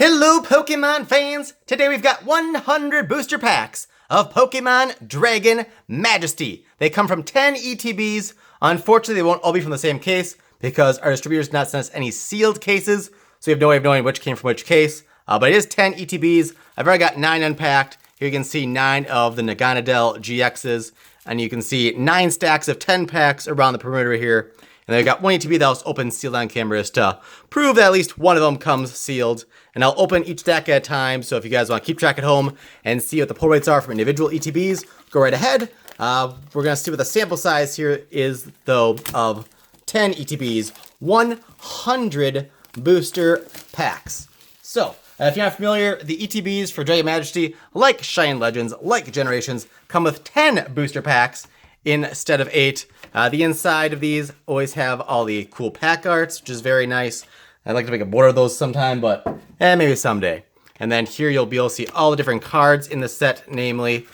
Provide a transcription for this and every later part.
Hello Pokemon fans! Today we've got 100 booster packs of Pokemon Dragon Majesty. They come from 10 ETBs. Unfortunately, they won't all be from the same case because our distributor's did not send us any sealed cases, so we have no way of knowing which came from which case. But it is 10 ETBs. I've already got 9 unpacked. Here you can see 9 of the Naganadel GXs, and you can see 9 stacks of 10 packs around the perimeter here. And then I got one ETB that was open sealed on cameras to prove that at least one of them comes sealed. And I'll open each stack at a time, so if you guys want to keep track at home and see what the pull rates are from individual ETBs, go right ahead. We're going to see what the sample size here is, though, of 10 ETBs, 100 booster packs. So, if you're not familiar, the ETBs for Dragon Majesty, like Shine Legends, like Generations, come with 10 booster packs instead of 8. The inside of these always have all the cool pack arts, which is very nice. I'd like to make a border of those sometime, but maybe someday. And then here you'll be able to see all the different cards in the set, namely,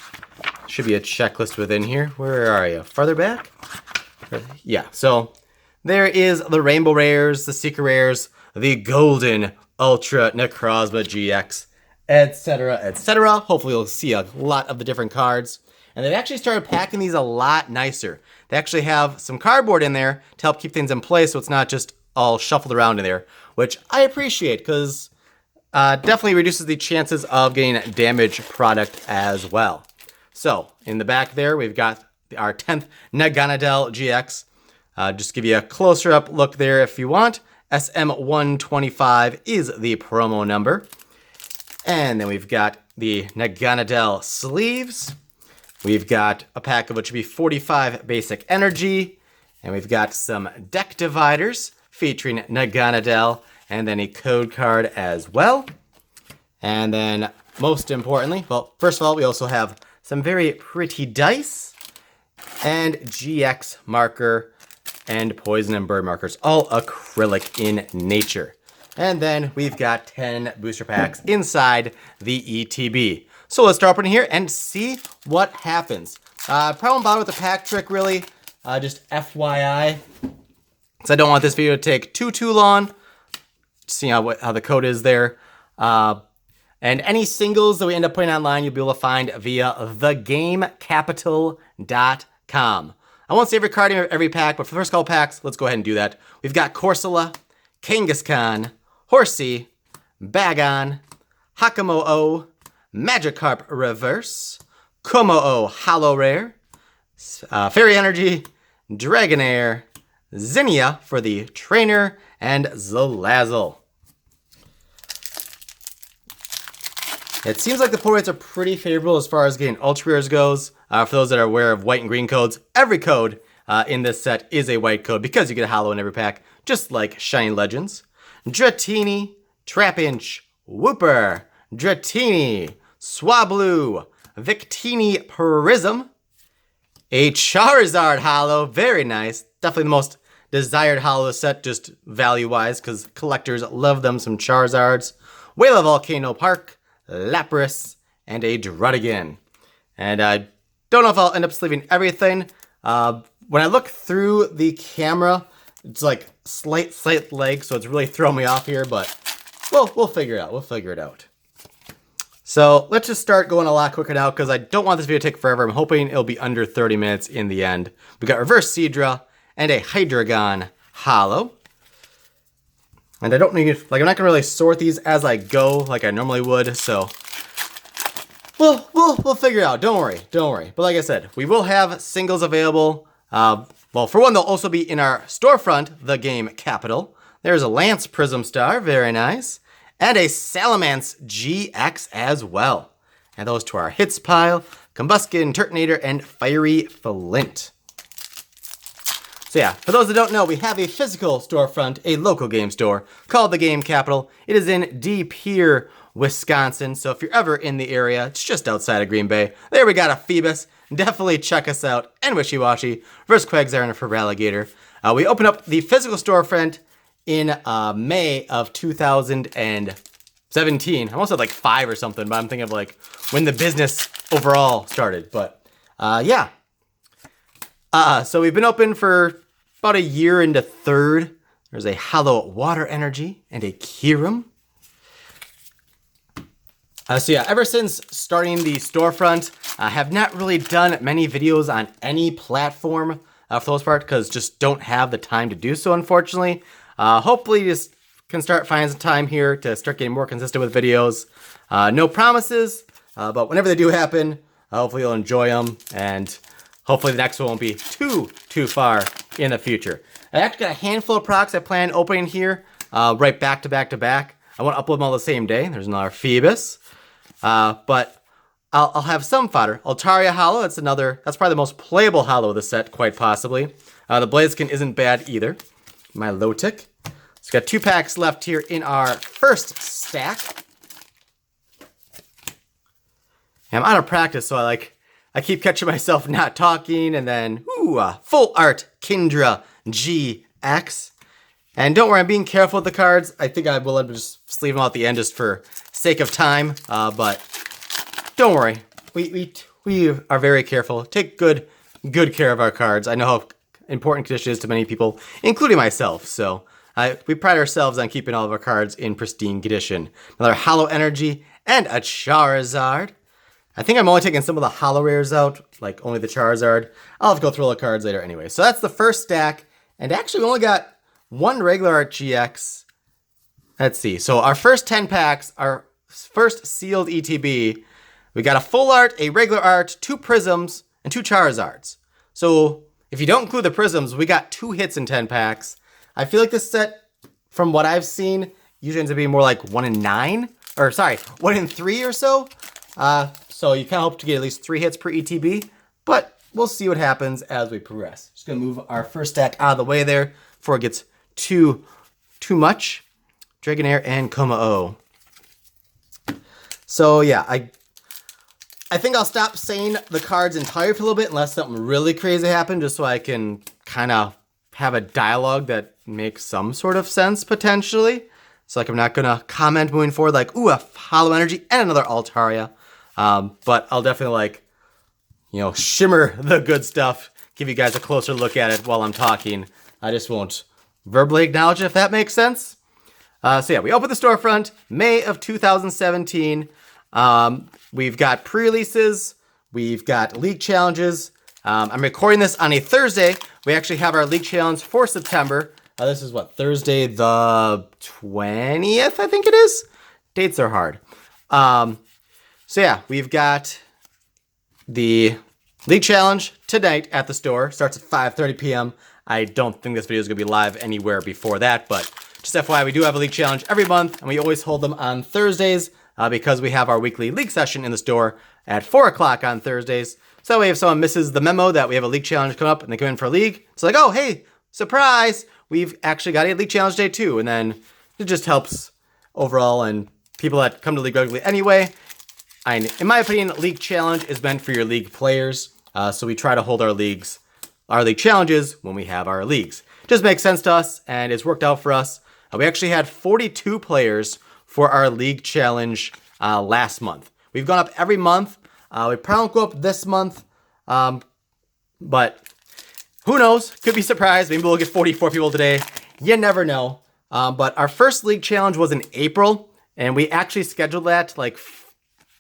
should be a checklist within here. Where are you? Farther back? Yeah, so there is the Rainbow Rares, the Secret Rares, the Golden Ultra Necrozma GX, etc., etc. Hopefully you'll see a lot of the different cards. And they've actually started packing these a lot nicer. They actually have some cardboard in there to help keep things in place so it's not just all shuffled around in there, which I appreciate because definitely reduces the chances of getting damaged product as well. So in the back there, we've got our 10th Naganadel GX. Just give you a closer up look there if you want. SM125 is the promo number. And then we've got the Naganadel sleeves. We've got a pack of which would be 45 basic energy. And we've got some deck dividers featuring Naganadel and then a code card as well. And then most importantly, well, first of all, we also have some very pretty dice and GX marker and poison and bird markers, all acrylic in nature. And then we've got 10 booster packs inside the ETB. So let's start opening here and see what happens. Problem bother with the pack trick, really, just FYI. So I don't want this video to take too long. See how the code is there. And any singles that we end up putting online, you'll be able to find via TheGameCapital.com. I won't say every card in every pack, but for the first couple packs, let's go ahead and do that. We've got Corsola, Kangaskhan, Horsey, Bagon, Hakamo-O, Magikarp Reverse, Como-O Hollow Rare, Fairy Energy, Dragonair, Zinnia for the trainer, and Zalazzle. It seems like the pull rates are pretty favorable as far as getting Ultra Rares goes. For those that are aware of white and green codes, every code in this set is a white code because you get a hollow in every pack, just like Shiny Legends. Dratini, Trapinch, Wooper, Dratini, Swablu, Victini Prism, a Charizard hollow, very nice. Definitely the most desired hollow set, just value-wise, because collectors love them some Charizards. Whale Volcano Park, Lapras, and a Druddigon. And I don't know if I'll end up sleeving everything. When I look through the camera, it's like slight lag, so it's really throwing me off here, but we'll figure it out. We'll figure it out. So let's just start going a lot quicker now because I don't want this video to take forever. I'm hoping it'll be under 30 minutes in the end. We got Reverse Seadra and a Hydreigon Hollow. And I don't need, I'm not gonna really sort these as I go like I normally would, so we'll figure it out. Don't worry. But like I said, we will have singles available. Well, for one, they'll also be in our storefront, TheGameCapital. There's a Lance Prism Star, very nice. And a Salamence GX as well. And those to our hits pile, Combuskin, Turtonator, and Fiery Flint. So yeah, for those that don't know, we have a physical storefront, a local game store called TheGameCapital. It is in De Pere, Wisconsin. So if you're ever in the area, it's just outside of Green Bay. There we got a Phoebus. Definitely check us out. And Wishy-Washy versus Quagsire and a Feraligatr. We opened up the physical storefront in May of 2017. I almost said like 5 or something, but I'm thinking of like when the business overall started. But yeah. So we've been open for about a year into third. There's a Hollow Water Energy and a Kyurem. So yeah, ever since starting the storefront, I have not really done many videos on any platform for the most part, because just don't have the time to do so, unfortunately. Hopefully just can start finding some time here to start getting more consistent with videos. No promises, but whenever they do happen, hopefully you'll enjoy them, and hopefully the next one won't be too far in the future. I actually got a handful of products I plan on opening here, right back to back to back. I want to upload them all the same day. There's another Phoebus. But I'll have some fodder. Altaria Hollow, that's probably the most playable hollow of the set, quite possibly. The Blaziken isn't bad either. My Lotic. So we've got 2 packs left here in our first stack. And I'm out of practice, so I keep catching myself not talking, and then, full art Kindra GX. And don't worry, I'm being careful with the cards. I think I will just leave them out at the end just for sake of time. But don't worry, we are very careful. Take good care of our cards. I know how important condition is to many people, including myself. So we pride ourselves on keeping all of our cards in pristine condition. Another Hollow Energy and a Charizard. I think I'm only taking some of the Hollow Rares out, like only the Charizard. I'll have to go through all the cards later anyway. So that's the first stack. And actually we only got 1 regular art GX. Let's see. So our first 10 packs, our first sealed ETB, we got a full art, a regular art, 2 prisms, and 2 Charizards. So if you don't include the prisms, we got 2 hits in 10 packs. I feel like this set, from what I've seen, usually ends up being more like 1 in 9, or sorry, 1 in 3 or so. So you kind of hope to get at least 3 hits per ETB, but we'll see what happens as we progress. Just gonna move our first stack out of the way there before it gets too much. Dragonair and Kommo-o. So yeah, I think I'll stop saying the cards entirely for a little bit unless something really crazy happens, just so I can kind of have a dialogue that makes some sort of sense potentially. So like I'm not gonna comment moving forward like, a Hollow Energy and another Altaria. But I'll definitely shimmer the good stuff, give you guys a closer look at it while I'm talking. I just won't verbally acknowledge it, if that makes sense. So yeah, we opened the storefront May of 2017. We've got pre-releases, we've got league challenges. I'm recording this on a Thursday. We actually have our league challenge for September. This is what, Thursday the 20th, I think it is? Dates are hard. So yeah, we've got the league challenge tonight at the store. Starts at 5:30 p.m. I don't think this video is going to be live anywhere before that, but just FYI, we do have a league challenge every month, and we always hold them on Thursdays because we have our weekly league session in the store at 4 o'clock on Thursdays. So that way, if someone misses the memo that we have a league challenge coming up and they come in for a league, it's like, oh, hey, surprise, we've actually got a league challenge day too. And then it just helps overall, and people that come to league regularly anyway. In my opinion, league challenge is meant for your league players. So we try to hold our league challenges when we have our leagues. Just makes sense to us, and it's worked out for us. We actually had 42 players for our league challenge last month. We've gone up every month. We probably won't go up this month, but who knows? Could be surprised. Maybe we'll get 44 people today. You never know. But our first league challenge was in April, and we actually scheduled that like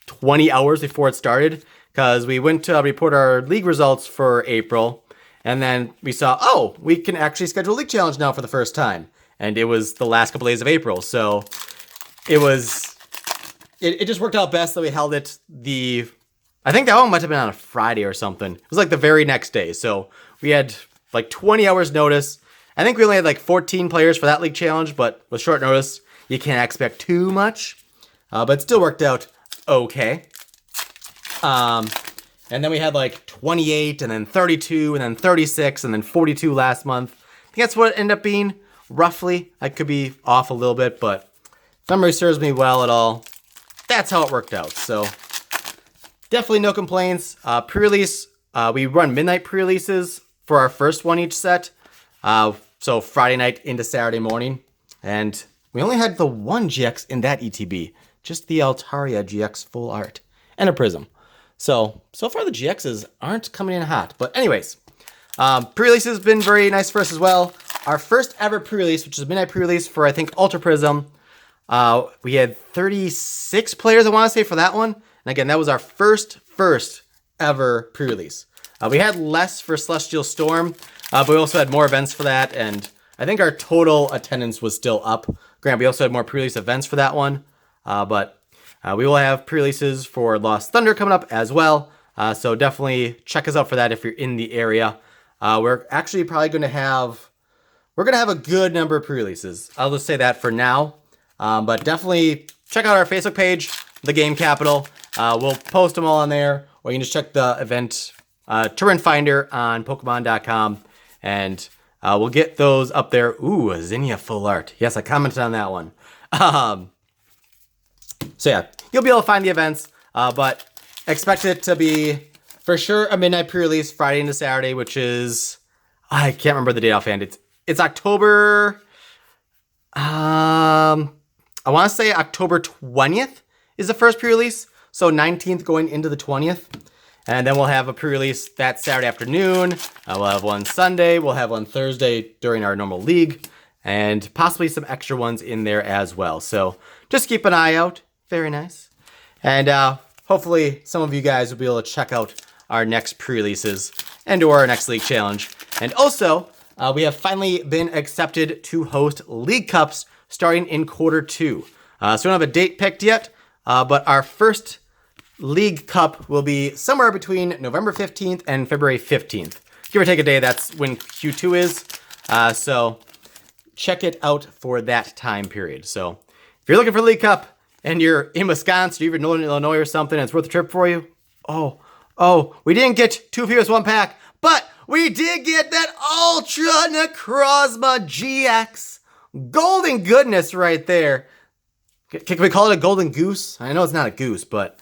20 hours before it started, because we went to report our league results for April, and then we saw, oh, we can actually schedule a league challenge now for the first time. And it was the last couple days of April, so it just worked out best that we held it I think that one might have been on a Friday or something. It was like the very next day, so we had like 20 hours notice. I think we only had like 14 players for that league challenge, but with short notice, you can't expect too much. But it still worked out okay. And then we had like 28, and then 32, and then 36, and then 42 last month. I think that's what it ended up being, roughly. I could be off a little bit, but if memory serves me well at all, that's how it worked out. So definitely no complaints. Pre-release, we run midnight pre-releases for our first one each set. So Friday night into Saturday morning. And we only had the 1 GX in that ETB. Just the Altaria GX full art. And a Prism. So far the GXs aren't coming in hot. But anyways, pre-release has been very nice for us as well. Our first ever pre-release, which is a midnight pre-release for, I think, Ultra Prism. We had 36 players, I want to say, for that one. And again, that was our first ever pre-release. We had less for Celestial Storm, but we also had more events for that, and I think our total attendance was still up. Granted, we also had more pre-release events for that one, but we will have pre-releases for Lost Thunder coming up as well, so definitely check us out for that if you're in the area. We're actually probably going to have a good number of pre-releases. I'll just say that for now, but definitely check out our Facebook page, TheGameCapital. We'll post them all on there, or you can just check the event Torrent Finder on Pokemon.com, and we'll get those up there. Ooh, a Zinnia full art. Yes, I commented on that one. So yeah, you'll be able to find the events, but expect it to be for sure a midnight pre-release Friday into Saturday, which is, I can't remember the date offhand. It's October. I want to say October 20th is the first pre-release, so 19th going into the 20th. And then we'll have a pre-release that Saturday afternoon. We'll have one Sunday. We'll have one Thursday during our normal league. And possibly some extra ones in there as well. So just keep an eye out. Very nice. And hopefully some of you guys will be able to check out our next pre-releases and or our next league challenge. And also, we have finally been accepted to host League Cups starting in Q2. So we don't have a date picked yet, but our first League Cup will be somewhere between November 15th and February 15th. Give or take a day, that's when Q2 is. So check it out for that time period. So if you're looking for League Cup and you're in Wisconsin, or even Northern Illinois or something, and it's worth a trip for you, oh, we didn't get 2 Fierce 1 pack, but we did get that Ultra Necrozma GX. Golden goodness right there. Can we call it a golden goose? I know it's not a goose, but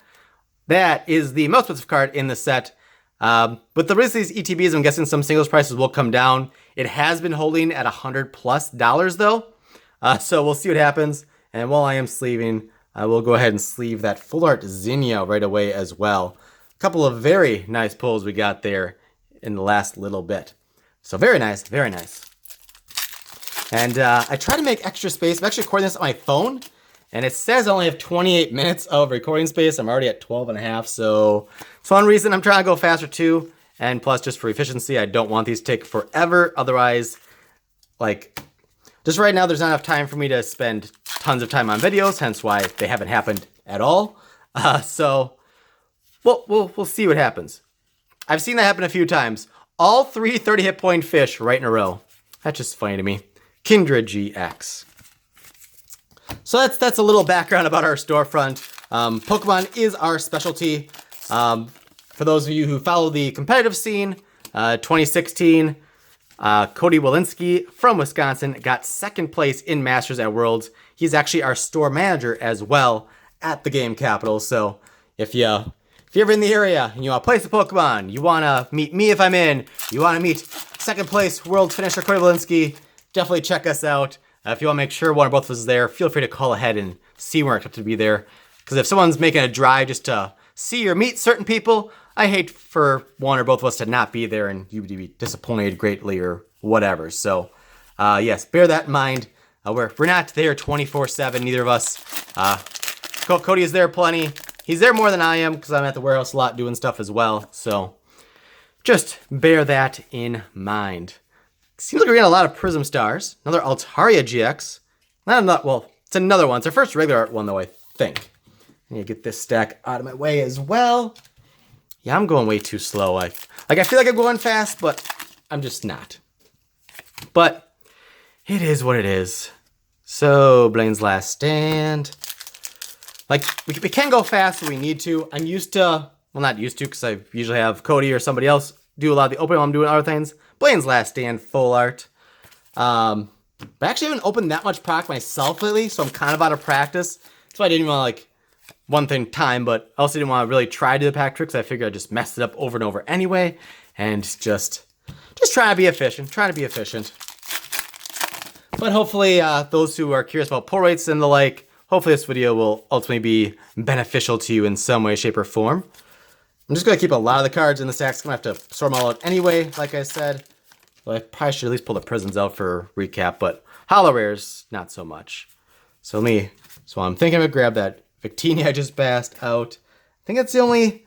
that is the most expensive card in the set. With the release of these ETBs, I'm guessing some singles prices will come down. It has been holding at $100+ though. So we'll see what happens. And while I am sleeving, I will go ahead and sleeve that full art Zinnia right away as well. A couple of very nice pulls we got there in the last little bit. So very nice, very nice. And I try to make extra space. I'm actually recording this on my phone, and it says I only have 28 minutes of recording space. I'm already at 12 and a half, so it's one reason I'm trying to go faster too. And plus, just for efficiency, I don't want these to take forever. Otherwise, like, just right now, there's not enough time for me to spend tons of time on videos, hence why they haven't happened at all. So we'll see what happens. I've seen that happen a few times. All 3 30 hit point fish right in a row. That's just funny to me. Kindred GX. So that's a little background about our storefront. Pokemon is our specialty. For those of you who follow the competitive scene, 2016, Cody Walensky from Wisconsin got second place in Masters at Worlds. He's actually our store manager as well at TheGameCapital. So if you're ever in the area and you want to place a Pokemon, you want to meet me if I'm in, you want to meet second place world finisher Cody Walensky, definitely check us out. If you want to make sure one or both of us is there, feel free to call ahead and see where I expect to be there. Because if someone's making a drive just to see or meet certain people, I hate for one or both of us to not be there and you to be disappointed greatly or whatever. So, yes, bear that in mind. We're not there 24/7, neither of us. Cody is there plenty. He's there more than I am because I'm at the warehouse a lot doing stuff as well. So, just bear that in mind. Seems like we're getting a lot of Prism Stars. Another Altaria GX. Well, it's another one. It's our first regular art one, though, I think. I need to get this stack out of my way as well. Yeah, I'm going way too slow. I feel like I'm going fast, but I'm just not. But it is what it is. So, Blaine's Last Stand. Like, we can go fast if we need to. I'm used to, well, not used to, because I usually have Cody or somebody else do a lot of the opening while I'm doing other things. Blaine's Last Stand, full art. But I actually haven't opened that much product myself lately, so I'm kind of out of practice. That's why I didn't want to, like, one thing time, but I also didn't want to really try to do the pack tricks. I figured I'd just mess it up over and over anyway, and just try to be efficient, But hopefully, those who are curious about pull rates and the like, hopefully this video will ultimately be beneficial to you in some way, shape, or form. I'm just going to keep a lot of the cards in the stacks. I'm going to have to sort them all out anyway, like I said. Well, I probably should at least pull the prisms out for recap, but Hollow Rares, not so much. So I'm thinking I'm gonna grab that Victini I just passed out. I think that's the only,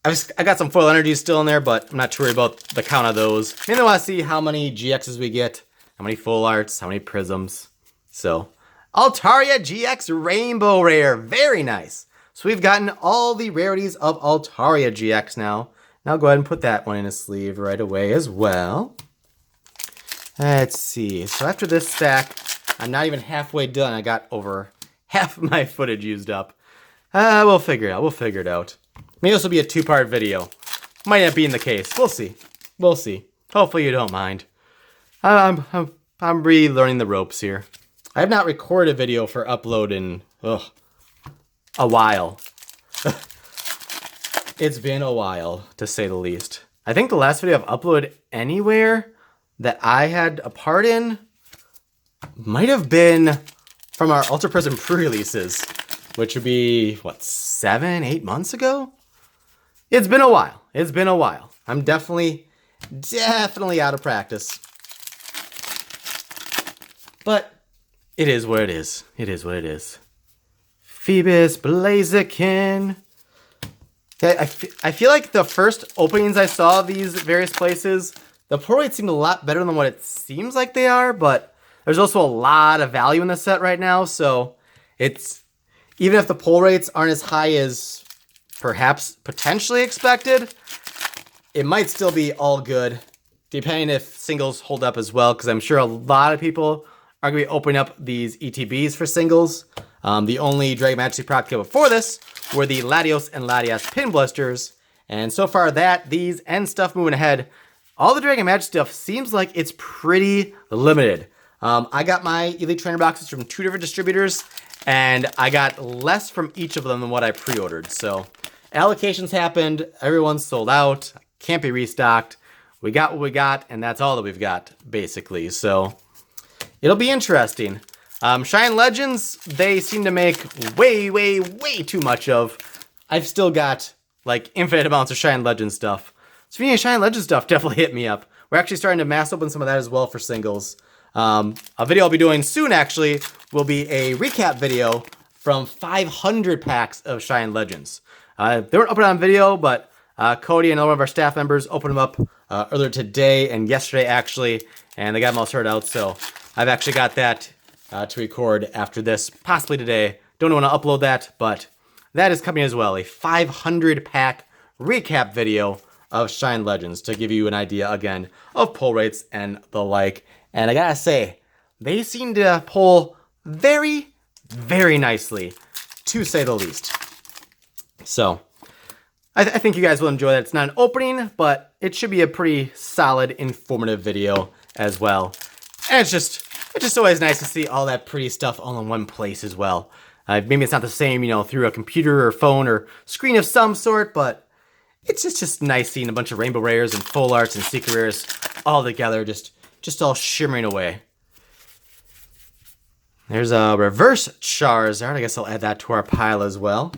I got some foil energies still in there, but I'm not too worried about the count of those. Mainly want to see how many GXs we get, how many full arts, how many prisms. So, Altaria GX Rainbow Rare, very nice. So we've gotten all the rarities of Altaria GX now. Now go ahead and put that one in a sleeve right away as well. Let's see, so after this stack, I'm not even halfway done. I got over half of my footage used up. We'll figure it out. Maybe this will be a 2-part video. Might not be in the case. We'll see. Hopefully you don't mind. I'm relearning the ropes here. I have not recorded a video for upload in a while. It's been a while, to say the least. I think the last video I've uploaded anywhere that I had a part in might have been from our Ultra Prism pre-releases, which would be, what, 7-8 months ago? It's been a while. I'm definitely out of practice. But it is what it is. Phoebus Blaziken. Okay, I feel like the first openings I saw of these various places, the pull rates seemed a lot better than what it seems like they are, but there's also a lot of value in the set right now, so it's, even if the pull rates aren't as high as perhaps potentially expected, it might still be all good, depending if singles hold up as well, because I'm sure a lot of people are going to be opening up these ETBs for singles. The only Dragon Majesty product before this were the Latios and Latias pin blisters, and so far these and stuff moving ahead, all the Dragon Majesty stuff seems like it's pretty limited. I got my Elite Trainer boxes from 2 different distributors, and I got less from each of them than what I pre-ordered. So allocations happened, everyone's sold out, can't be restocked. We got what we got, and that's all that we've got, basically. So it'll be interesting. Shine Legends, they seem to make way too much of. I've still got like infinite amounts of Shine Legends stuff. So if you need Shine Legends stuff, definitely hit me up. We're actually starting to mass open some of that as well for singles. A video I'll be doing soon, actually, will be a recap video from 500 packs of Shine Legends. They weren't open on video, but Cody and another one of our staff members opened them up earlier today and yesterday, actually, and they got them all sorted out, so I've actually got that to record after this, possibly today. Don't know when I'll upload that, but that is coming as well, a 500 pack recap video of Shine Legends to give you an idea, again, of pull rates and the like. And I gotta say, they seem to pull very nicely, to say the least. So, I think you guys will enjoy that. It's not an opening, but it should be a pretty solid, informative video as well. And it's just always nice to see all that pretty stuff all in one place as well. Maybe it's not the same, through a computer or phone or screen of some sort, but it's just nice seeing a bunch of rainbow rares and full arts and secret rares all together, just all shimmering away. There's a reverse Charizard. I guess I'll add that to our pile as well.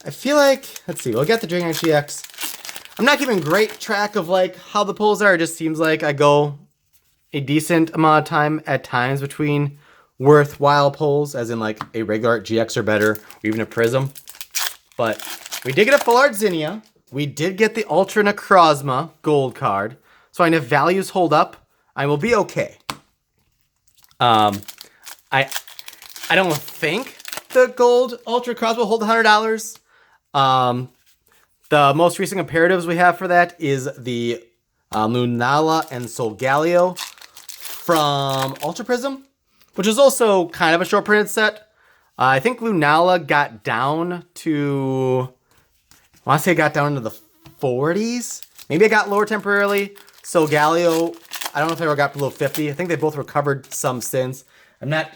I feel like, let's see, we'll get the Dragon GX. I'm not keeping great track of like how the pulls are. It just seems like I go a decent amount of time at times between worthwhile pulls, as in like a regular GX or better, or even a Prism. But we did get a full art Zinnia. We did get the Ultra Necrozma gold card. So if values hold up, I will be okay. I don't think the gold Ultra Necrozma will hold $100. The most recent comparatives we have for that is the Lunala and Solgaleo from Ultra Prism, which is also kind of a short printed set. I think Lunala got down to, I want to say it got down into the 40s. Maybe it got lower temporarily. Solgaleo, I don't know if they ever got below 50. I think they both recovered some since. I'm not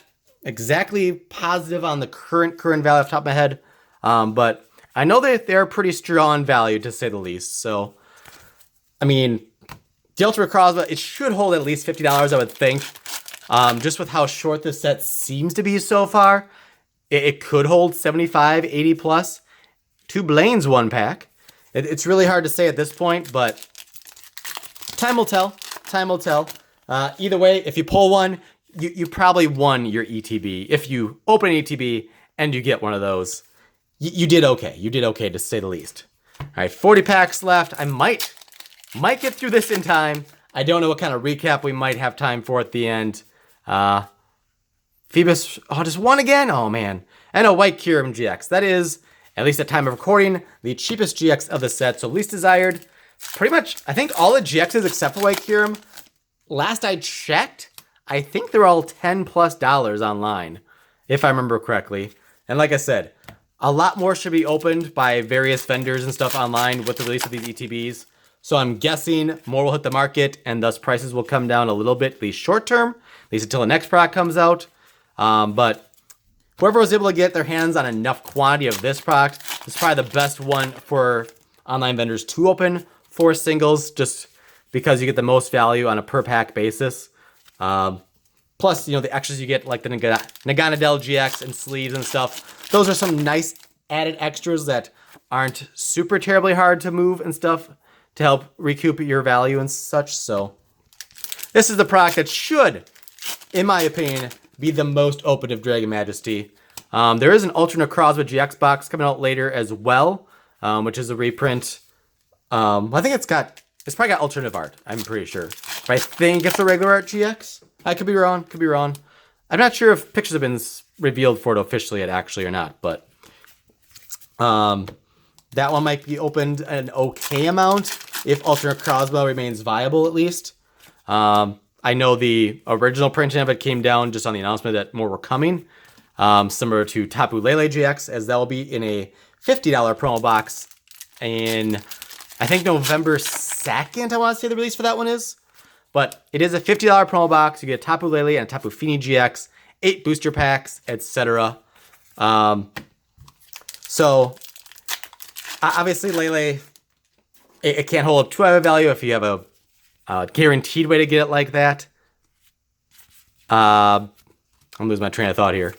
exactly positive on the current value off the top of my head, but I know that they're pretty strong value, to say the least. So, I mean, the Ultra Necrozma, it should hold at least $50, I would think. Just with how short this set seems to be so far, it could hold 75, 80 plus. 2 Blaine's 1 pack. It's really hard to say at this point, but time will tell. Either way, if you pull one, you probably won your ETB. If you open an ETB and you get one of those, you did okay. You did okay, to say the least. All right, 40 packs left. I might get through this in time. I don't know what kind of recap we might have time for at the end. Phoebus, oh, just one again? Oh, man. And a White Kyurem GX. That is, at least at time of recording, the cheapest GX of the set. So least desired. Pretty much, I think all the GXs except for White Kyurem, last I checked, I think they're all $10+ online, if I remember correctly. And like I said, a lot more should be opened by various vendors and stuff online with the release of these ETBs. So I'm guessing more will hit the market, and thus prices will come down a little bit, at least short term, at least until the next product comes out. But whoever was able to get their hands on enough quantity of this product is probably the best one for online vendors to open for singles, just because you get the most value on a per pack basis. Plus, you know, the extras you get, like the Naganadel GX and sleeves and stuff. Those are some nice added extras that aren't super terribly hard to move and stuff to help recoup your value and such. So this is the product that should, in my opinion, be the most opened of Dragon Majesty. There is an alternate Crosby GX box coming out later as well, which is a reprint. I think it's probably got alternative art, I'm pretty sure. But I think it's a regular art GX. I could be wrong, I'm not sure if pictures have been revealed for it officially yet, actually, or not, but that one might be opened an okay amount if alternate Crosby remains viable, at least. I know the original printing of it came down just on the announcement that more were coming, similar to Tapu Lele GX, as that will be in a $50 promo box in, I think, November 2nd, I want to say the release for that one is. But it is a $50 promo box. You get a Tapu Lele and a Tapu Fini GX, 8 booster packs, etc. So, obviously, Lele, it can't hold up too high of a value if you have a guaranteed way to get it like that. I'm losing my train of thought here.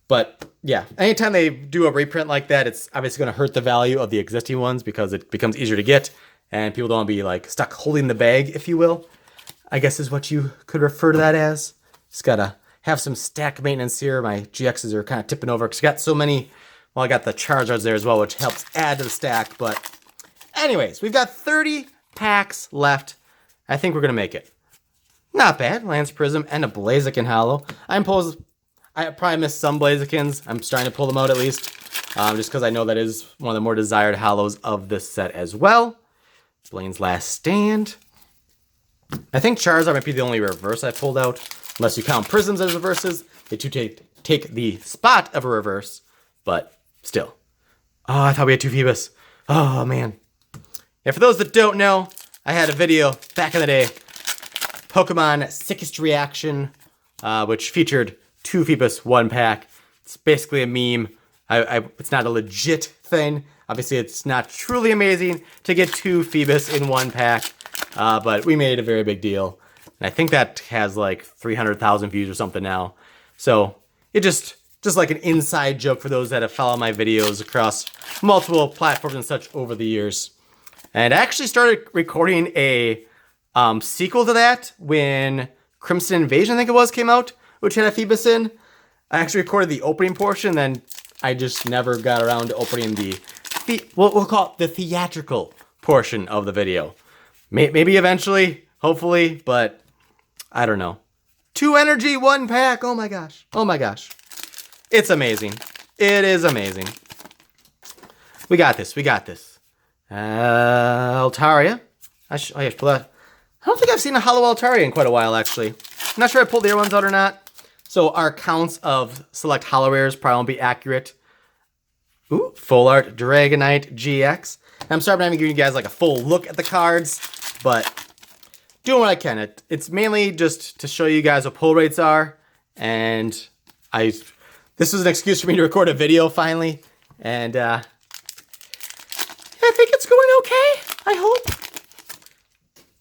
But yeah, anytime they do a reprint like that, it's obviously going to hurt the value of the existing ones because it becomes easier to get and people don't want to be like stuck holding the bag, if you will, I guess is what you could refer to that as. Just got to have some stack maintenance here. My GXs are kind of tipping over because I got so many. Well, I got the Charizards there as well, which helps add to the stack. But anyways, we've got 30 packs left. I think we're going to make it. Not bad. Lance Prism and a Blaziken Hollow. I probably missed some Blazikens. I'm starting to pull them out at least. Just because I know that is one of the more desired hollows of this set as well. Blaine's Last Stand. I think Charizard might be the only reverse I pulled out. Unless you count Prisms as reverses. They do take the spot of a reverse. But still. Oh, I thought we had 2 Phoebus. Oh, man. And for those that don't know, I had a video back in the day, Pokemon Sickest Reaction, which featured 2 Phoebus, 1 pack. It's basically a meme. It's not a legit thing. Obviously, it's not truly amazing to get 2 Phoebus in 1 pack, but we made it a very big deal. And I think that has like 300,000 views or something now. So it just like an inside joke for those that have followed my videos across multiple platforms and such over the years. And I actually started recording a sequel to that when Crimson Invasion, I think it was, came out, which had a Phoebus in. I actually recorded the opening portion, then I just never got around to opening we'll call it the theatrical portion of the video. Maybe eventually, hopefully, but I don't know. 2 energy, 1 pack. Oh my gosh. Oh my gosh. It's amazing. It is amazing. We got this. We got this. Altaria. I have to pull that. I don't think I've seen a Hollow Altaria in quite a while, actually. I'm not sure I pulled the other ones out or not. So our counts of select Hollow Rares probably won't be accurate. Ooh, Full Art Dragonite GX. I'm sorry I'm not even giving you guys like a full look at the cards, but doing what I can. It's mainly just to show you guys what pull rates are, and this was an excuse for me to record a video finally, and I think it's going okay, I hope.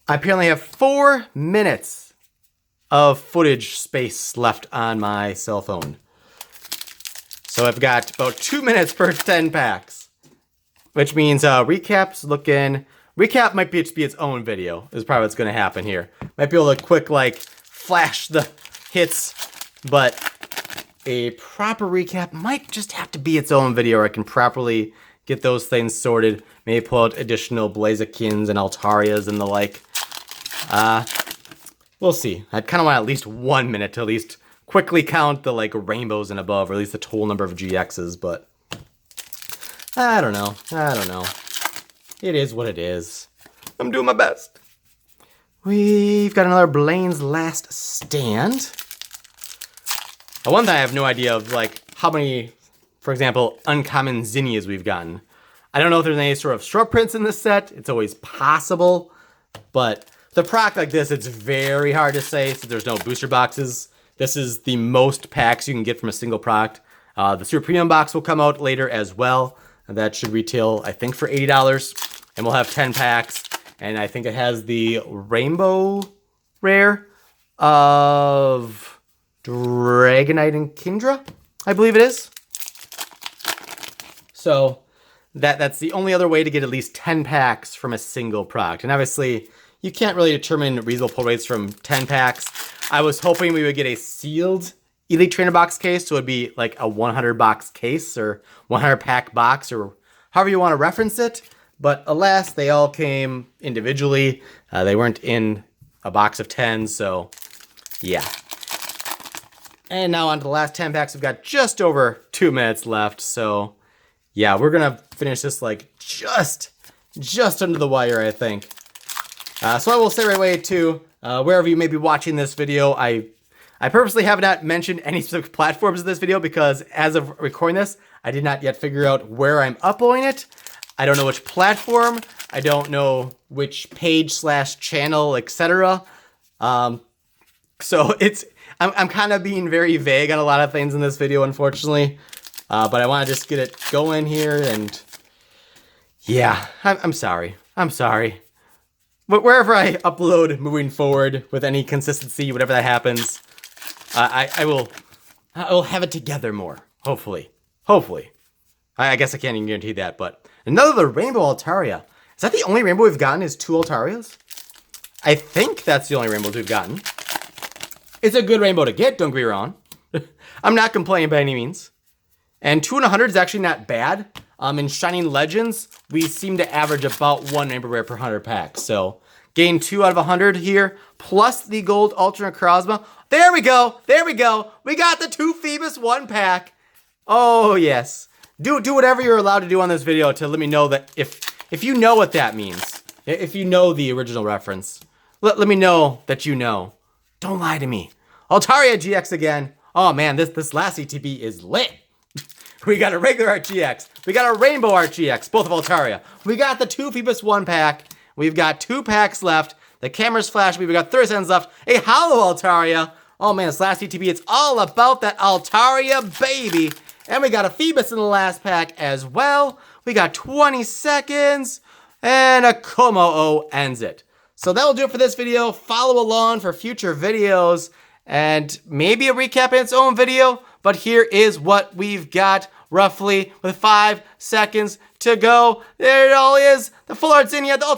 I apparently have 4 minutes of footage space left on my cell phone. So I've got about 2 minutes per 10 packs, which means recap might be its own video is probably what's going to happen here. Might be able to quick like flash the hits, but a proper recap might just have to be its own video where I can properly get those things sorted. Maybe pull out additional Blazikins and Altarias and the like. We'll see. I'd kind of want at least 1 minute to at least quickly count the like rainbows and above, or at least the total number of GXs, but I don't know. It is what it is. I'm doing my best. We've got another Blaine's Last Stand. One thing I have no idea of, like, how many, for example, uncommon Zinnias we've gotten. I don't know if there's any sort of short prints in this set. It's always possible, but the proc like this, it's very hard to say since there's no booster boxes. This is the most packs you can get from a single product. The Super Premium box will come out later as well. And that should retail, I think, for $80. And we'll have 10 packs. And I think it has the Rainbow Rare of Dragonite and Kindra, I believe it is. So that's the only other way to get at least 10 packs from a single product. And obviously, you can't really determine reasonable pull rates from 10 packs. I was hoping we would get a sealed Elite Trainer box case, so it'd be like a 100 box case or 100 pack box or however you want to reference it. But alas, they all came individually. They weren't in a box of 10, so yeah. And now on to the last 10 packs. We've got just over 2 minutes left, so yeah, we're gonna finish this like just under the wire, I think. So I will say right away too, wherever you may be watching this video, I purposely have not mentioned any specific platforms in this video because as of recording this, I did not yet figure out where I'm uploading it. I don't know which platform. I don't know which page/channel, etc. So I'm kind of being very vague on a lot of things in this video, unfortunately. But I want to just get it going here, and yeah, I'm sorry. But wherever I upload moving forward with any consistency, whatever that happens, I will have it together more. Hopefully. I guess I can't even guarantee that, but another Rainbow Altaria. Is that the only rainbow we've gotten is 2 Altarias? I think that's the only rainbows we've gotten. It's a good rainbow to get, don't get me wrong. I'm not complaining by any means. And 2 in 100 is actually not bad. In Shining Legends, we seem to average about 1 rainbow rare per 100 packs. So, gain 2 out of 100 here, plus the gold alternate Krasma. There we go. We got the 2 Phoebus 1 pack. Oh, yes. Do whatever you're allowed to do on this video to let me know that if you know what that means. If you know the original reference. Let me know that you know. Don't lie to me. Altaria GX again. Oh, man, this last ETB is lit. We got a regular Art GX. We got a Rainbow Art GX, both of Altaria. We got the 2 Phoebus 1 pack. We've got 2 packs left. The camera's flashing. We've got 30 seconds left. A Hollow Altaria. Oh man, this last ETB, it's all about that Altaria, baby. And we got a Phoebus in the last pack as well. We got 20 seconds. And a Como-O ends it. So that'll do it for this video. Follow along for future videos. And maybe a recap in its own video. But here is what we've got roughly with 5 seconds to go. There it all is. The full art Zinnia, the Ultra